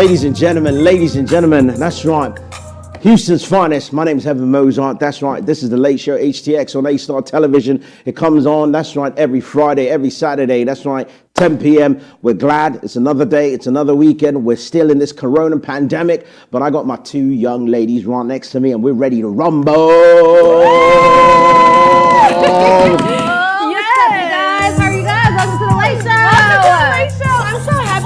Ladies and gentlemen, that's right. Houston's finest. My name is Heaven Mozart. That's right. This is the Late Show HTX on A-Star Television. It comes on, that's right, every Friday, every Saturday. That's right, 10 p.m. We're glad it's another day. It's another weekend. We're still in this corona pandemic, but I got my two young ladies right next to me, and we're ready to rumble.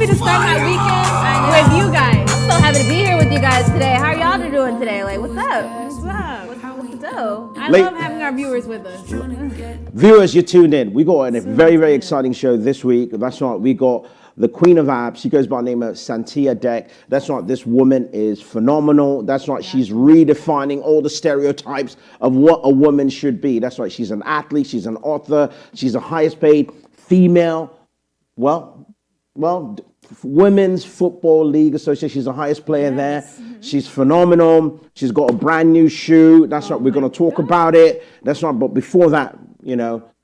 To start my weekend with you guys. I'm so happy to be here with you guys today. How are y'all doing today? Like, what's up? What's up? What's the dough? I love having our viewers with us. Viewers, you're tuned in. We got a very, very exciting show this week. That's right. We got the Queen of Abs. She goes by the name of Santia Deck. That's right. This woman is phenomenal. That's right. She's redefining all the stereotypes of what a woman should be. That's right. She's an athlete. She's an author. She's the highest paid female. Well, Women's Football League Association. She's the highest player there. Mm-hmm. She's phenomenal. She's got a brand new shoe. That's right. We're going to talk about it. That's right. But before that,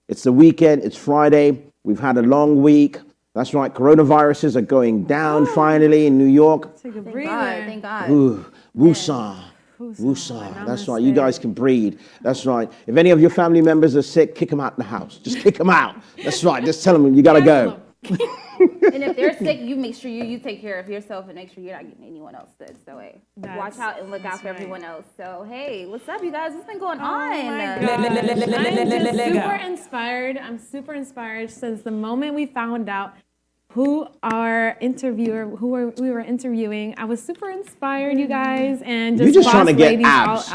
it's the weekend. It's Friday. We've had a long week. That's right. Coronaviruses are going down finally in New York. Take a breather. Thank God. Ooh, woosah. Woosah. That's right. You guys can breathe. That's right. If any of your family members are sick, kick them out the house. Just kick them out. That's right. Just tell them you got to go. And if they're sick, you make sure you take care of yourself and make sure you're not getting anyone else sick. So watch out and look out for everyone else. So hey, what's up, you guys? What's been going on? I'm just super inspired. I'm super inspired since the moment we found out who we were interviewing. I was super inspired, you guys, and just trying to get abs.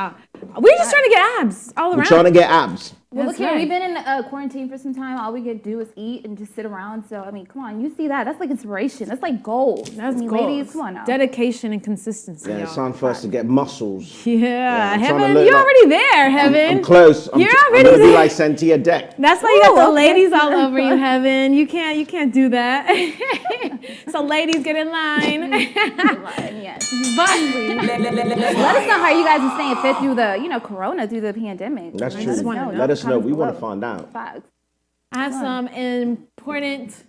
We're just trying to get abs all around. We're trying to get abs. Well, look here, we've been in quarantine for some time. All we could do is eat and just sit around. So, I mean, come on, you see that? That's like inspiration. That's like goals. That's goals. Ladies, come on now. Dedication and consistency. Yeah, it's time for us to get muscles. Yeah, Heaven, you're already there, Heaven. I'm close. You're already I'm gonna there. be like Santia Deck. That's why you got the ladies all over you, Heaven. You can't do that. So, ladies, get in line. Yes. But let us know how you guys are staying fit through the, corona, through the pandemic. That's true. Let us know. We want to find out. Facts. I have some important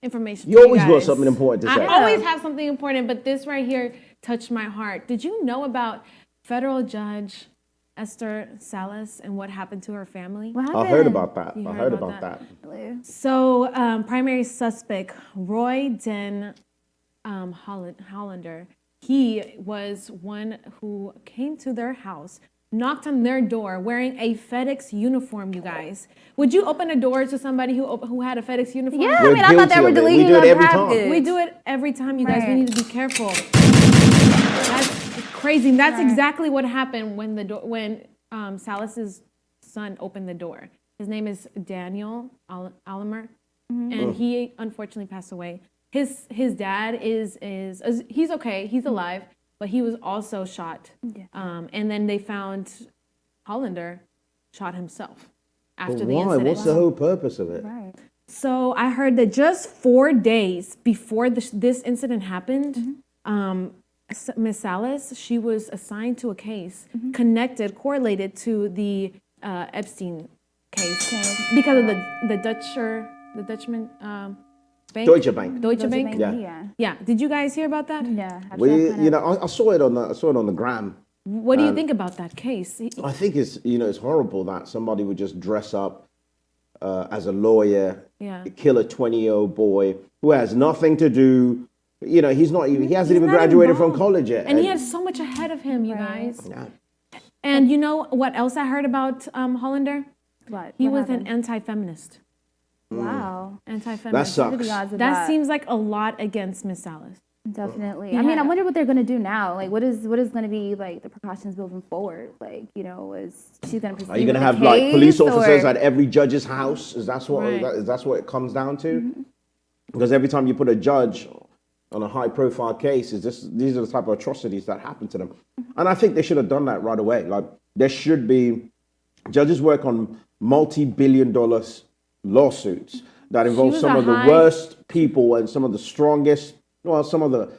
information. You always got something important to say. I always have something important, but this right here touched my heart. Did you know about federal judge Esther Salas and what happened to her family? What happened? I heard about that. You I heard about that. So, primary suspect Roy Den Hollander, he was one who came to their house, knocked on their door wearing a FedEx uniform, you guys. Would you open a door to somebody who had a FedEx uniform? Yeah, I mean, I thought they were deleting it every time. We do it every time, you guys. We need to be careful. That's crazy. That's exactly what happened when Salas's son opened the door. His name is Daniel Alamer, and he unfortunately passed away. His dad is he's okay. He's alive. But he was also shot. Yeah. And then they found Hollander shot himself after the incident. What's the whole purpose of it? Right. So I heard that just 4 days before this incident happened, Miss Salas, she was assigned to a case correlated to the Epstein case because of the Dutchman. Bank? Deutsche Bank. Deutsche Bank. Yeah. Did you guys hear about that? Yeah. I saw it on the gram. What do you think about that case? I think it's horrible that somebody would just dress up as a lawyer, kill a 20-year-old boy who has nothing to do. He hasn't even graduated from college yet. And he has so much ahead of him, you guys. Yeah. And you know what else I heard about Hollander? What? He was an anti-feminist. Wow. Anti-feminist. That sucks. That seems like a lot against Miss Salas. Definitely. Yeah. I mean, I wonder what they're going to do now. Like, what is going to be, like, the precautions moving forward? Like, is she going to proceed? Are you going to have, like, police officers at every judge's house? Is that what it comes down to? Mm-hmm. Because every time you put a judge on a high-profile case, these are the type of atrocities that happen to them. Mm-hmm. And I think they should have done that right away. Like, there should be... Judges work on multi-billion-dollar lawsuits that involve some of the worst people and some of the strongest, some of the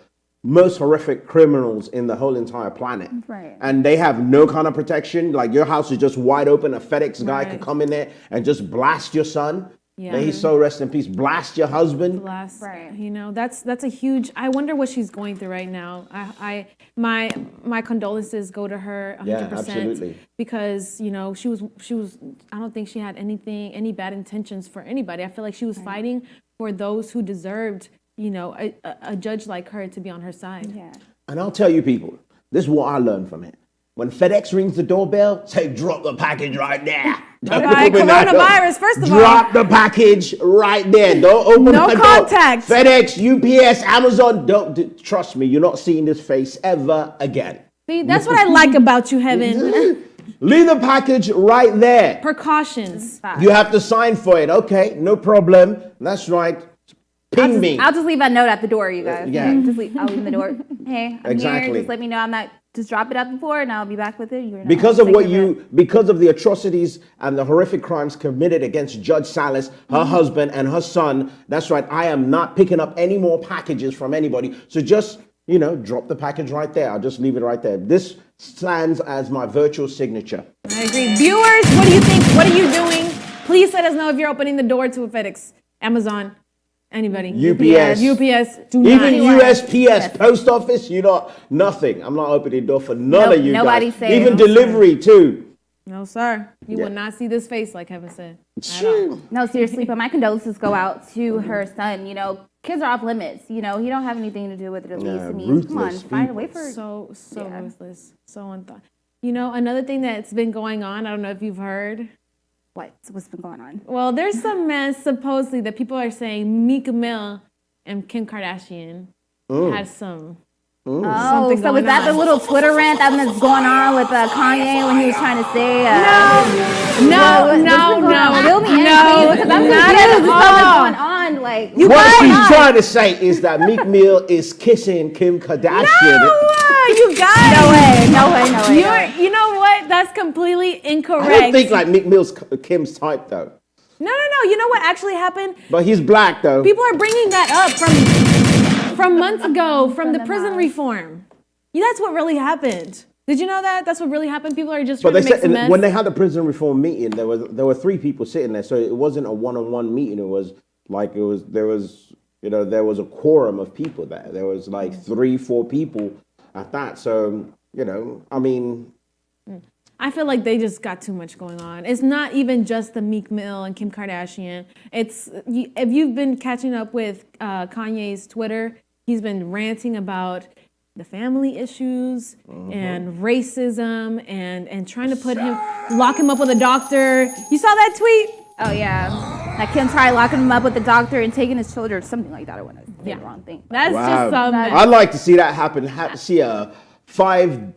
most horrific criminals in the whole entire planet. Right. And they have no kind of protection. Like, your house is just wide open. A FedEx guy could come in there and just blast your son. Yeah. May his soul rest in peace. Blast your husband. Right. You know, that's a huge. I wonder what she's going through right now. My condolences go to her 100%. Yeah, absolutely. Because you know she was. I don't think she had any bad intentions for anybody. I feel like she was fighting for those who deserved, you know, a judge like her to be on her side. Yeah. And I'll tell you people, this is what I learned from it. When FedEx rings the doorbell, say, drop the package right there. Don't Okay, open that door. coronavirus, first of all. Drop the package right there. Don't open No the contact. door. FedEx, UPS, Amazon, trust me, you're not seeing this face ever again. See, that's what I like about you, Heaven. Leave the package right there. Precautions. You have to sign for it. Okay, no problem. That's right. Ping me. I'll just leave a note at the door, you guys. Yeah. I'll leave the door. Hey, I'm Exactly. here. Just let me know I'm not. Just drop it at the floor, and I'll be back with it. Because of because of the atrocities and the horrific crimes committed against Judge Salas, her husband, and her son. That's right. I am not picking up any more packages from anybody. So just, you know, drop the package right there. I'll just leave it right there. This stands as my virtual signature. I agree. Viewers, what do you think? What are you doing? Please let us know if you're opening the door to a FedEx, Amazon, anybody. UPS. Do not. Even USPS, post office, nothing. I'm not opening the door for none of you nobody guys. said. Even delivery too. No, sir. You Yeah. will not see this face, like Heaven said. At all. No, seriously, but my condolences go out to her son. You know, kids are off limits. You know, he don't have anything to do with it at least. I mean, come on, ruthless find a people. way for So Yeah. ruthless. So unthought. You know, another thing that's been going on, I don't know if you've heard. what's been going on. Well, there's some mess supposedly that people are saying Meek Mill and Kim Kardashian had some. Oh, Something so was going that the on. little Twitter rant that was going on with Kanye when he was trying to say? No, Fill me in, no, please, because I'm not confused. at all. Something's going on. Like, What she's trying to say is that Meek Mill is kissing Kim Kardashian. You guys. no way. You know what? That's completely incorrect. I don't think like Meek Mill's Kim's type though. No. You know what actually happened? But he's black though. People are bringing that up from months ago, from the prison reform. Yeah, that's what really happened. Did you know that? That's what really happened. People are just But trying they to make said some mess. when they had the prison reform meeting, there were 3 people sitting there, so it wasn't a one-on-one meeting. It was there was a quorum of people there. There was like 3-4 people at that. So I mean. I feel like they just got too much going on. It's not even just the Meek Mill and Kim Kardashian. If you've been catching up with Kanye's Twitter, he's been ranting about the family issues and racism and trying to lock him up with a doctor. You saw that tweet? Oh yeah, like Kim tried locking him up with the doctor and taking his children, something like that. I want to say the wrong thing. That's Wow. just some. I'd like to see that happen. See a $5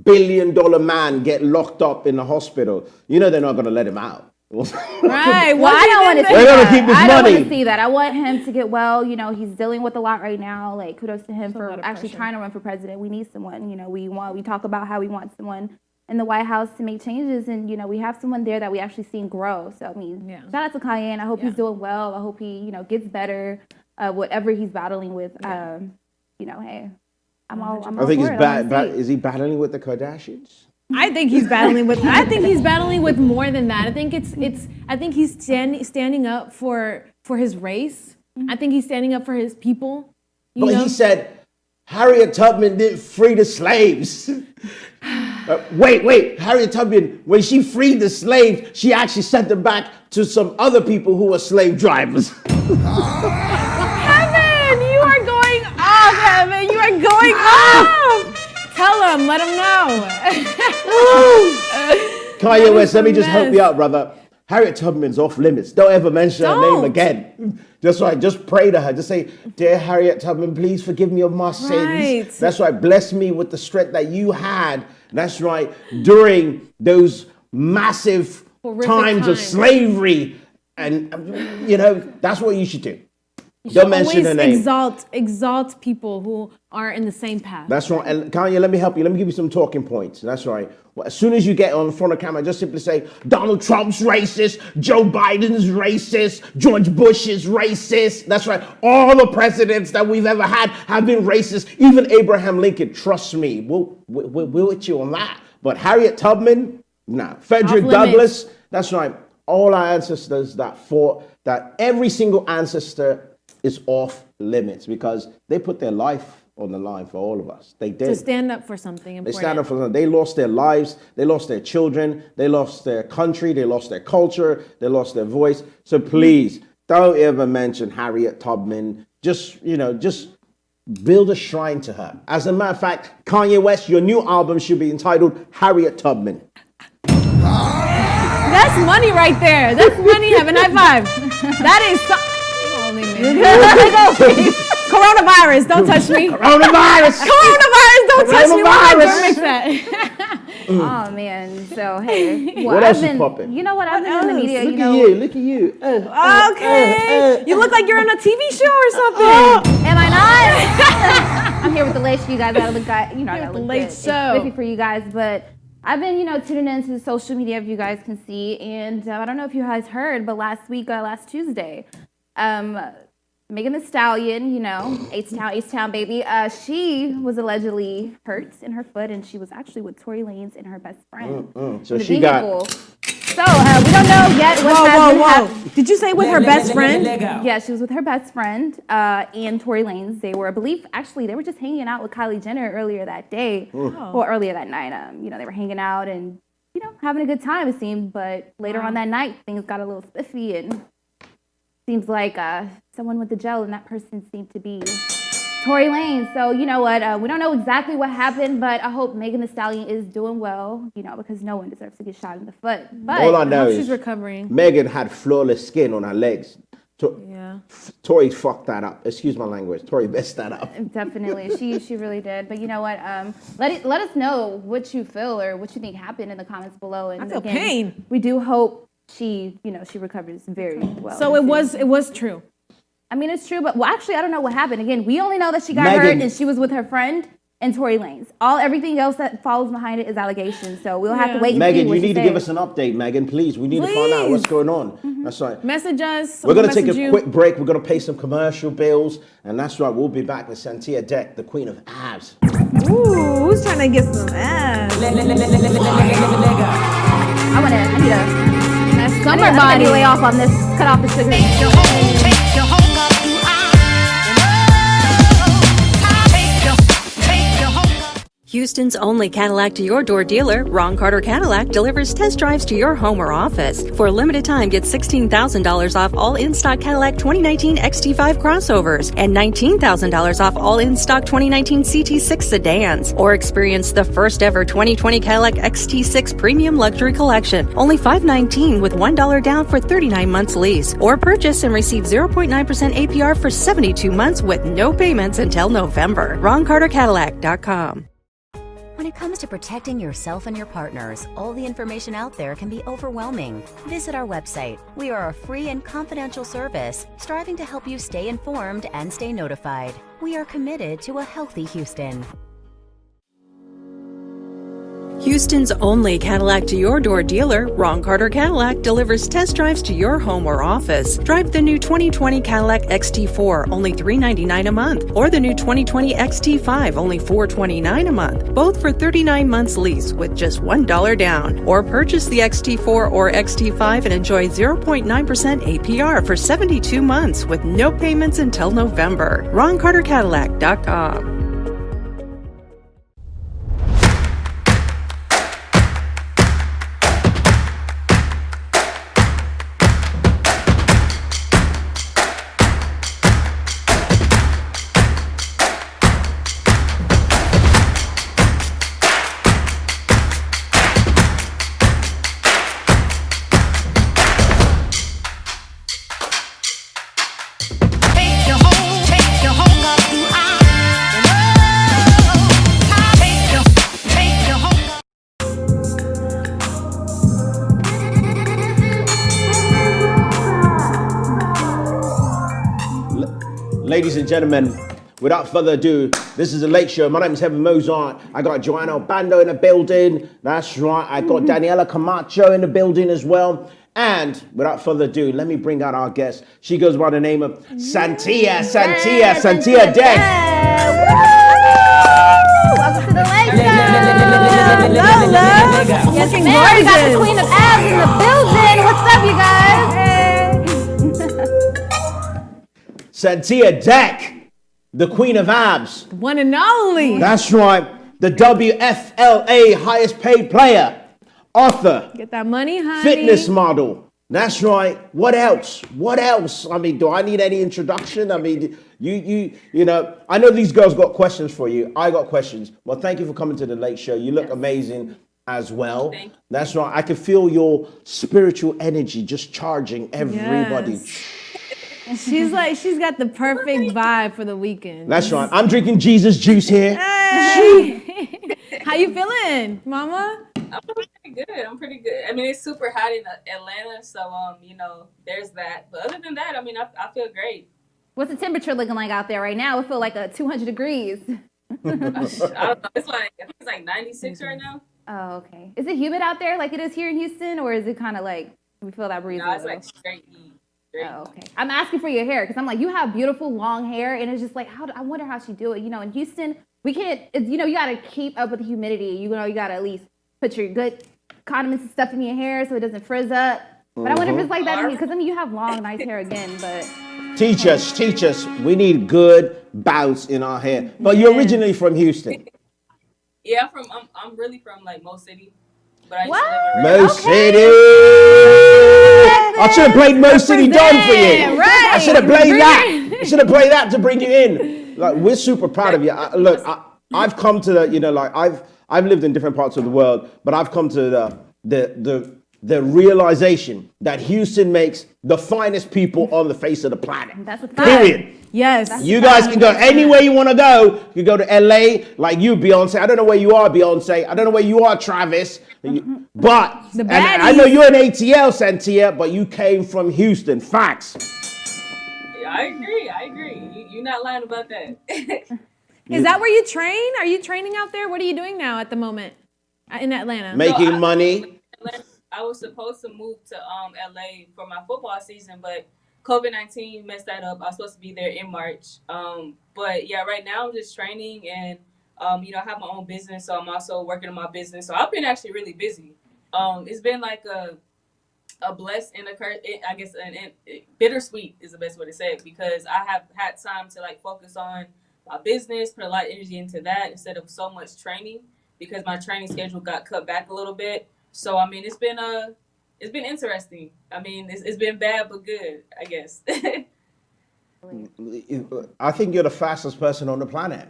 billion man get locked up in the hospital. They're not going to let him out. Right. Well, I don't want to see They're gonna that. keep his I don't want money. to see that. I want him to get well. He's dealing with a lot right now. Like, kudos to him a for lot of actually pressure. trying to run for president. We need someone. We talk about how we want someone in the White House to make changes, and we have someone there that we actually seen grow. So I mean, shout out to Kanye. And I hope he's doing well. I hope he gets better. Whatever he's battling with. Hey, I'm all. I think for he's it. I wanna see. Is he battling with the Kardashians? I think he's battling with. I think he's battling with more than that. I think I think he's standing up for his race. I think he's standing up for his people. But he said Harriet Tubman didn't free the slaves. Wait. Harriet Tubman, when she freed the slaves, she actually sent them back to some other people who were slave drivers. Heaven, you are going off, Heaven. You are going off. Tell him. Let him know. Kanye West, let me just help mess. you out, brother. Harriet Tubman's off limits. Don't ever mention her name Don't. again. That's right. Just pray to her. Just say, dear Harriet Tubman, please forgive me of my sins. Right. That's right. Bless me with the strength that you had. That's right. During those massive Horrific times of times. slavery. And, that's what you should do. Don't mention her name. Exalt people who are in the same path. That's right. And Kanye, let me help you. Let me give you some talking points. That's right. Well, as soon as you get on front of camera, just simply say, Donald Trump's racist, Joe Biden's racist, George Bush is racist. That's right. All the presidents that we've ever had have been racist. Even Abraham Lincoln. Trust me. We'll with you on that. But Harriet Tubman, nah. Frederick Off limits. Douglass, that's right. All our ancestors that fought that every single ancestor is off limits because they put their life on the line for all of us. They did. To stand up for something important. They stand up for something. They lost their lives. They lost their children. They lost their country. They lost their culture. They lost their voice. So please don't ever mention Harriet Tubman. Just build a shrine to her. As a matter of fact, Kanye West, your new album should be entitled Harriet Tubman. That's money right there. That's money. Have a high five. That is so. Coronavirus, don't touch me. Coronavirus, don't touch me. Mix that. Oh man. So hey, what else is popping? You know what? I've been in the media. Look at you. Okay. You look like you're on a TV show or something. Am I not? I'm here with the late show, you guys. I look, I gotta look late good. show. It's spiffy for you guys, but I've been, tuning into social media, if you guys can see, and I don't know if you guys heard, but last Tuesday, Megan Thee Stallion, H-Town baby, she was allegedly hurt in her foot, and she was actually with Tory Lanez and her best friend. So she got. So we don't know yet what happened. Did you say with her best friend? Yeah, she was with her best friend and Tory Lanez. They were, I believe, they were just hanging out with Kylie Jenner earlier that day, or earlier that night. They were hanging out and having a good time, it seemed. But later on that night, things got a little spiffy, and seems like someone went to jail, and that person seemed to be Tory Lanez. So you know what? We don't know exactly what happened, but I hope Megan Thee Stallion is doing well. Because no one deserves to get shot in the foot. But all I know is she's recovering. Megan had flawless skin on her legs. Tory fucked that up. Excuse my language. Tory messed that up. Definitely, she really did. But you know what? Let us know what you feel or what you think happened in the comments below. And I feel pain. We do hope she recovers very well. So it was true. I mean, it's true, but actually, I don't know what happened. Again, we only know that she got hurt and she was with her friend and Tory Lanez. Everything else that follows behind it is allegations. So we'll have to wait and see Megan, what you need to says. give us an update, Megan, please. We need to find out what's going on. That's right. Message us. We're going to take a quick break. We're going to pay some commercial bills. And that's right, we'll be back with Santia Deck, the queen of abs. Ooh, who's trying to get some abs? I need a summer body way off on this. Cut off the sugar. Houston's only Cadillac to your door dealer, Ron Carter Cadillac, delivers test drives to your home or office. For a limited time, get $16,000 off all in-stock Cadillac 2019 XT5 crossovers and $19,000 off all in-stock 2019 CT6 sedans. Or experience the first ever 2020 Cadillac XT6 Premium Luxury Collection. Only $519 with $1 down for 39 months lease. Or purchase and receive 0.9% APR for 72 months with no payments until November. RonCarterCadillac.com. When it comes to protecting yourself and your partners, all the information out there can be overwhelming. Visit our website. We are a free and confidential service, striving to help you stay informed and stay notified. We are committed to a healthy Houston. Houston's only Cadillac to your door dealer, Ron Carter Cadillac, delivers test drives to your home or office. Drive the new 2020 Cadillac XT4, only $399 a month, or the new 2020 XT5, only $429 a month, both for 39 months lease with just $1 down. Or purchase the XT4 or XT5 and enjoy 0.9% APR for 72 months with no payments until November. RonCarterCadillac.com. Ladies and gentlemen, without further ado, this is The Late Show. My name is Heaven Mozart. I got Joanna Bando in the building. That's right. I got Daniela Camacho in the building as well. And without further ado, let me bring out our guest. She goes by the name of Santia Deck. Welcome to The Late Show. Hello. Yes, man, we got the queen of abs in the building. What's up, you guys? Santia Deck, the queen of abs. One and only. That's right. The WFLA highest paid player, author, Get that money, honey. fitness model. That's right. What else? What else? I mean, do I need any introduction? I mean, you know, I know these girls got questions for you. I got questions. Well, thank you for coming to the Late Show. You look amazing as well. Thank you. That's right. I can feel your spiritual energy just charging everybody. Yes. She's got the perfect vibe for the weekend. That's right. I'm drinking Jesus juice here. Hey. How you feeling, Mama? I'm pretty good. I mean, it's super hot in Atlanta, so you know, there's that. But other than that, I mean, I feel great. What's the temperature looking like out there right now? It feels like 200 degrees. I don't know. I think it's like 96 right now. Oh, okay. Is it humid out there like it is here in Houston, or is it kind of like we feel that breeze? No, it's like straight heat. Oh, okay. I'm asking for your hair because I'm like, you have beautiful long hair, and it's just like, I wonder how she do it. You know, in Houston, we can't. You know, you got to keep up with the humidity. You know, you got to at least put your good condiments and stuff in your hair so it doesn't frizz up. But I wonder if it's like that because I mean, you have long, nice hair again, but. Teach us. We need good bounce in our hair. But you're originally from Houston. Yeah, I'm really from like Mo City, but I used What? to live in Mo Redmond. City. I should have played Mo City Don for you. Right. I should have played that. I should have played that to bring you in. Like, we're super proud of you. I've come to the, you know, like I've lived in different parts of the world, but I've come to the realization that Houston makes the finest people on the face of the planet. That's a fact. Period. Yes. You guys can go anywhere you want to go. You can go to LA, like you, Beyonce. I don't know where you are, Beyonce. I don't know where you are, Travis. But The and I know you're in ATL, Santia, but you came from Houston. Facts. Yeah, I agree. You're not lying about that. Is that where you train? Are you training out there? What are you doing now at the moment in Atlanta? Making money. I was supposed to move to LA for my football season, but COVID-19 messed that up. I was supposed to be there in March. But yeah, right now I'm just training and you know, I have my own business, so I'm also working on my business. So I've been actually really busy. It's been like a bless and a curse, I guess, and bittersweet is the best way to say it, because I have had time to like focus on my business, put a lot of energy into that instead of so much training, because my training schedule got cut back a little bit. So I mean, it's been interesting. I mean, it's been bad but good, I guess. I think you're the fastest person on the planet.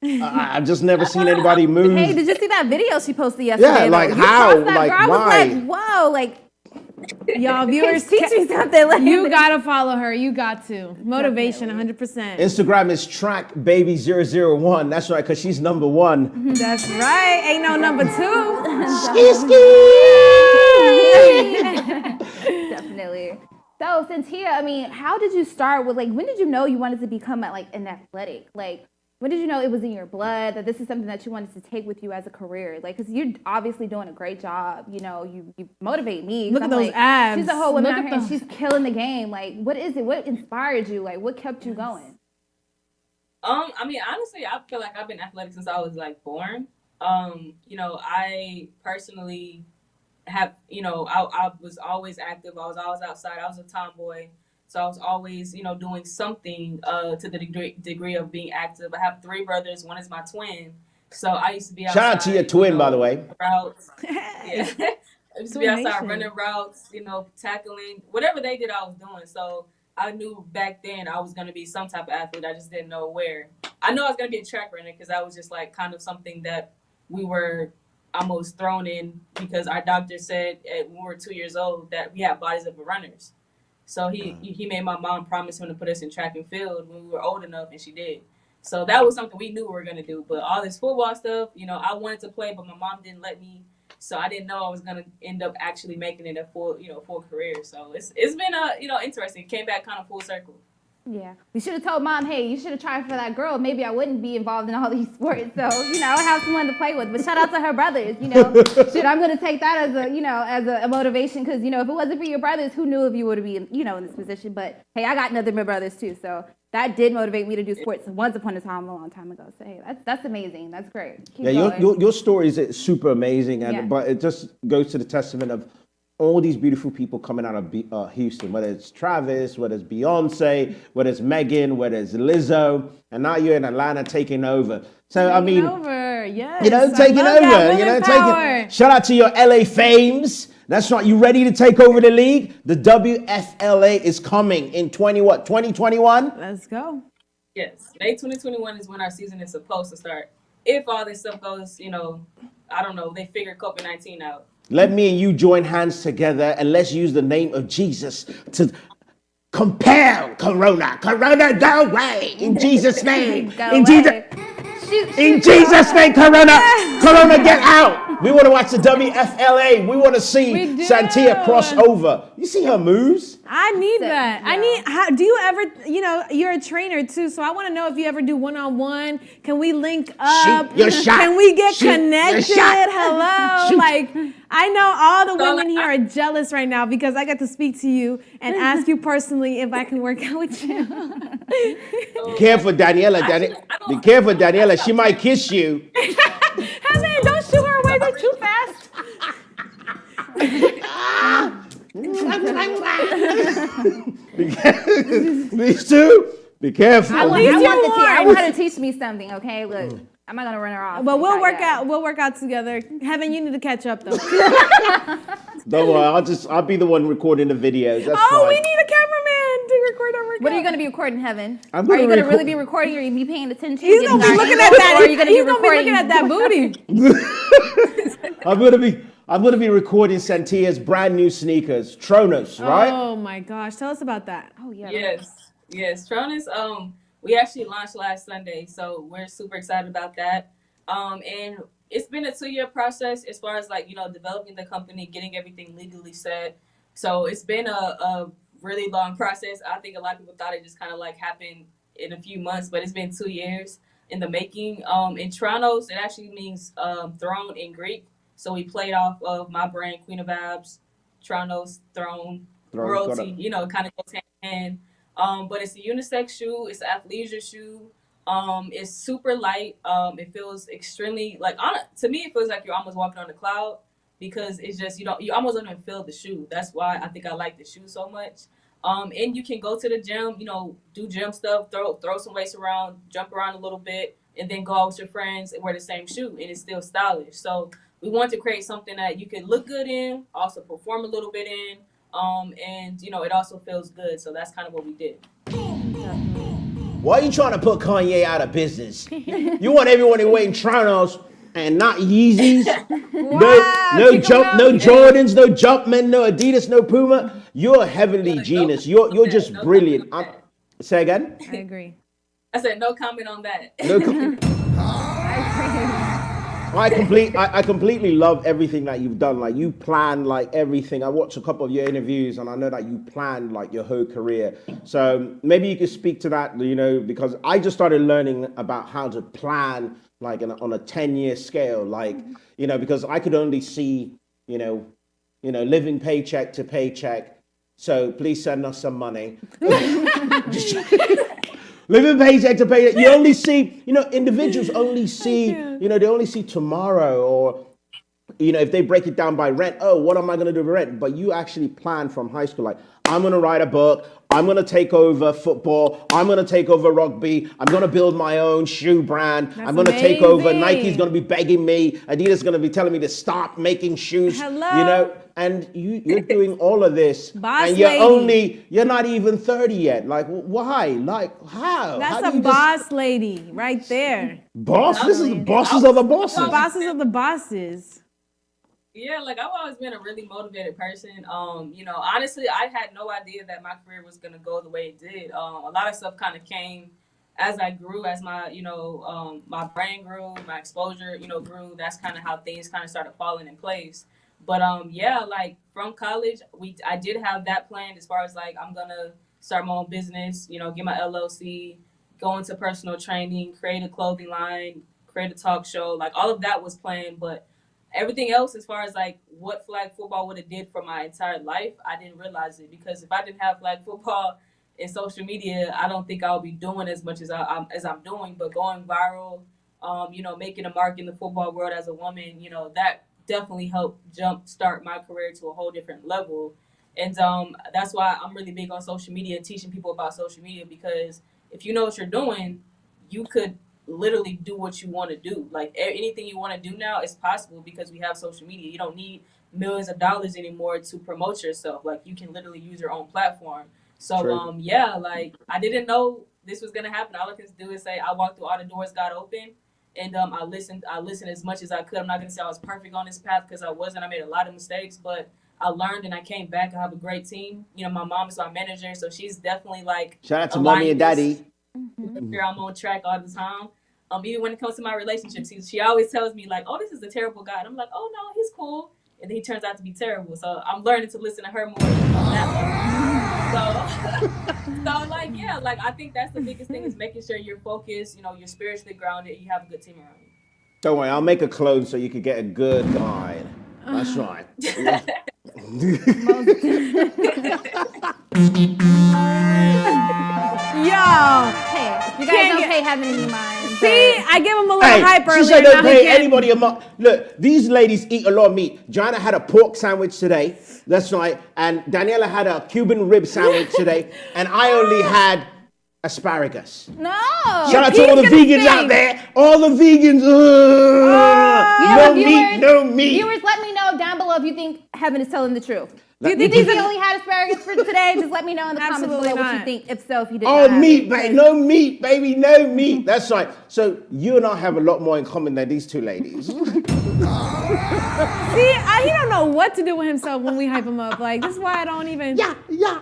I've just never seen anybody move. Hey, did you see that video she posted yesterday? Yeah, like You how? crossed that, Like, girl. I was why? like, whoa, like. Y'all viewers, Teach me something. Like, you gotta follow her. You got to. Motivation, 100%. Instagram is trackbaby001. That's right, because she's number one. That's right. Ain't no number 2. Definitely. So, Santia, I mean, how did you start with, like, when did you know you wanted to become, like, an athletic? Like, when did you know it was in your blood, that this is something that you wanted to take with you as a career? Like, because you're obviously doing a great job. You know, you motivate me. Look at those abs. She's a whole woman Look out at here, and those. she's killing the game. Like, what is it? What inspired you? Like, what kept you going? I mean, honestly, I feel like I've been athletic since I was like born. You know, I personally have, you know, I was always active. I was always outside. I was a tomboy. So I was always, you know, doing something to the degree of being active. I have 3 brothers. One is my twin. So I used to be outside. Shout out to your twin, by the way. Routes. Yeah. I used to be outside running routes, you know, tackling. Whatever they did, I was doing. So I knew back then I was going to be some type of athlete. I just didn't know where. I know I was going to be a track runner because that was just like kind of something that we were almost thrown in, because our doctor said when we were 2 years old that we have bodies of runners. So he made my mom promise him to put us in track and field when we were old enough, and she did. So that was something we knew we were going to do. But all this football stuff, you know, I wanted to play, but my mom didn't let me. So I didn't know I was going to end up actually making it a full career. So it's been interesting. It came back kind of full circle. Yeah. We should have told mom, hey, you should have tried for that girl. Maybe I wouldn't be involved in all these sports. So, you know, I would have someone to play with. But shout out to her brothers, you know. Shit, I'm going to take that as a motivation, because, you know, if it wasn't for your brothers, who knew if you would be, you know, in this position. But, hey, I got nothing but brothers, too. So that did motivate me to do sports once upon a time, a long time ago. So, hey, that's amazing. That's great. Keep going. Your story is super amazing, Yeah. but it just goes to the testament all these beautiful people coming out of Houston, whether it's Travis, whether it's Beyonce, whether it's Megan, whether it's Lizzo, and now you're in Atlanta taking over. So I mean, yes, you know, taking over. You know, taking. Shout out to your LA fames. That's right. You ready to take over the league? The WFLA is coming in 2021. Let's go. Yes, May 2021 is when our season is supposed to start. If all this stuff goes, you know, I don't know, they figure COVID-19 out. Let me and you join hands together and let's use the name of Jesus to compel Corona. Corona, go away in Jesus' name. In Jesus' name, Corona. Corona, get out. We want to watch the WFLA. We want to see Santia cross over. You see her moves? I need that. Yeah. Do you ever, you know, you're a trainer too, so I want to know if you ever do one-on-one. Can we link up? Can we get connected? Hello? Like, I know all the women here are jealous right now because I get to speak to you and ask you personally if I can work out with you. Be careful, Daniela. Be careful, Daniela. She might kiss you. Heaven, don't shoot her away. They're too fast. These two, be careful. I want her to teach me something. Okay, look, I'm not gonna run her off. But we'll work out. We'll work out together. Heaven, you need to catch up though. Don't worry. I'll be the one recording the videos. That's fine. We need a cameraman to record our workout. What are you gonna be recording, Heaven? Are you gonna really be recording, or you be paying attention? He's gonna be looking at that. Or are you gonna be looking at that booty? I'm gonna be recording Santia's brand new sneakers, Tronos, right? Oh my gosh, tell us about that. Oh yeah. Yes, Tronos. We actually launched last Sunday, so we're super excited about that. And it's been a 2-year process as far as like, you know, developing the company, getting everything legally set. So it's been a really long process. I think a lot of people thought it just kind of like happened in a few months, but it's been 2 years in the making. In Tronos, it actually means throne in Greek. So we played off of my brand, Queen of Abs, Tronos, throne, royalty, you know, it kind of goes hand in hand. But it's a unisex shoe. It's an athleisure shoe. It's super light. It feels extremely to me, it feels like you're almost walking on the cloud because it's just, you almost don't even feel the shoe. That's why I think I like the shoe so much. And you can go to the gym, you know, do gym stuff, throw some weights around, jump around a little bit, and then go out with your friends and wear the same shoe, and it's still stylish. So we want to create something that you can look good in, also perform a little bit in, and you know, it also feels good. So that's kind of what we did. Why are you trying to put Kanye out of business? You want everyone to wear Tronos and not Yeezys? No Jordans, no Jumpman, no Adidas, no Puma. You're a heavenly genius. You're just brilliant. Say again? I agree. I said no comment on that. I completely love everything that you've done. Like, you planned like everything. I watched a couple of your interviews and I know that you planned like your whole career. So maybe you could speak to that, you know, because I just started learning about how to plan like on a 10-year scale. Like, you know, because I could only see, you know, living paycheck to paycheck. So please send us some money. Living paycheck to paycheck. You only see, you know, individuals only see, you know, they only see tomorrow, or, you know, if they break it down by rent, oh, what am I going to do with rent? But you actually plan from high school, like, I'm going to write a book. I'm going to take over football. I'm going to take over rugby. I'm going to build my own shoe brand. I'm going to take over. Nike's going to be begging me. Adidas is going to be telling me to stop making shoes. Hello. You know, and you're doing all of this. Boss and you're not even 30 yet. Like, why? Like, how? That's a boss lady right there. Boss? This is the bosses of the bosses. Bosses of the bosses. Yeah, like, I've always been a really motivated person. You know, honestly, I had no idea that my career was going to go the way it did. A lot of stuff kind of came as I grew, as my, you know, my brain grew, my exposure, you know, grew. That's kind of how things kind of started falling in place. But yeah, like, from college, I did have that planned as far as like, I'm going to start my own business, you know, get my LLC, go into personal training, create a clothing line, create a talk show. Like, all of that was planned, but everything else, as far as like what flag football would have did for my entire life, I didn't realize it, because if I didn't have flag football and social media, I don't think I'll be doing as much as I'm doing. But going viral, you know, making a mark in the football world as a woman, you know, that definitely helped jumpstart my career to a whole different level. And that's why I'm really big on social media and teaching people about social media, because if you know what you're doing, you could literally do what you want to do. Like anything you want to do now is possible because we have social media. You don't need millions of dollars anymore to promote yourself. Like you can literally use your own platform. So yeah, like I didn't know this was gonna happen. All I can do is say I walked through all the doors God opened, and I listened as much as I could. I'm not gonna say I was perfect on this path because I wasn't. I made a lot of mistakes, but I learned and I came back. I have a great team. You know, my mom is my manager, so she's definitely like shout out to mommy and daddy. I'm on track all the time. Even when it comes to my relationships, she always tells me like, "Oh, this is a terrible guy." And I'm like, "Oh no, he's cool." And then he turns out to be terrible. So I'm learning to listen to her more than that one. So like yeah, like I think that's the biggest thing is making sure you're focused. You know, you're spiritually grounded. You have a good team around you. Don't worry, I'll make a clone so you could get a good guide. That's right. Yo, hey, you guys don't pay heaven any mind. See, I give them a little hype earlier. She said don't pay anybody a mind. Look, these ladies eat a lot of meat. Joanna had a pork sandwich today. That's right. And Daniela had a Cuban rib sandwich today. And I only had asparagus. No. Shout out to all the vegans out there. All the vegans. No meat. Viewers, let me know down below if you think heaven is telling the truth. Do you think he only had asparagus for today? Just let me know in the comments below what you think. If so, if you did not have meat, baby. No meat, baby. No meat. That's right. So you and I have a lot more in common than these two ladies. See, he don't know what to do with himself when we hype him up. Like, this is why I don't even I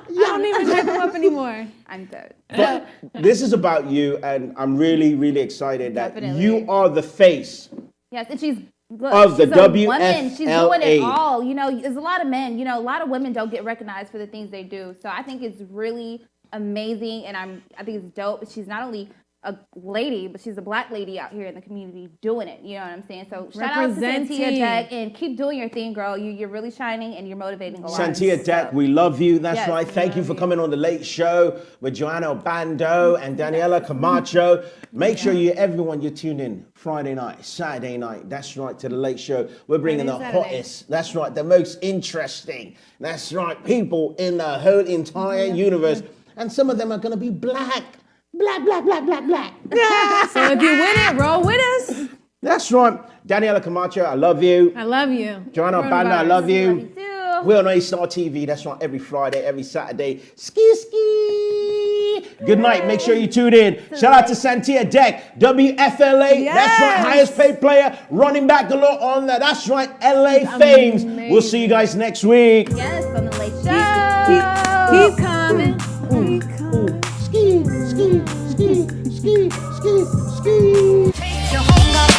don't even hype him up anymore. I'm dead. But this is about you, and I'm really, really excited that you are the face. Yes, and she's of the WFLA. She's doing it all. You know, there's a lot of men. You know, a lot of women don't get recognized for the things they do. So I think it's really amazing, and I think it's dope. She's not only a lady, but she's a black lady out here in the community doing it. You know what I'm saying? So shout out to Santia Deck, and keep doing your thing, girl. You're really shining, and you're motivating a lot. Santia Deck, we love you. That's right. Thank you for coming on The Late Show with Joanna Bando and Daniela Camacho. Make sure everyone you tune in Friday night, Saturday night. That's right, to The Late Show. We're bringing the hottest. That's right, the most interesting. That's right, people in the whole entire universe. And some of them are going to be black. Black. So if you're with it, roll with us. That's right. Daniela Camacho, I love you. I love you. Joanna Banda, I love you. We're on A-Star TV. That's right, every Friday, every Saturday. Ski. Good night. Make sure you tune in. Shout out to Santia Deck, WFLA. Yes. That's right, highest paid player, running back galore on that. That's right, LA Fames. We'll see you guys next week. Yes, on The Late Show. Keep coming. Ski. You hung up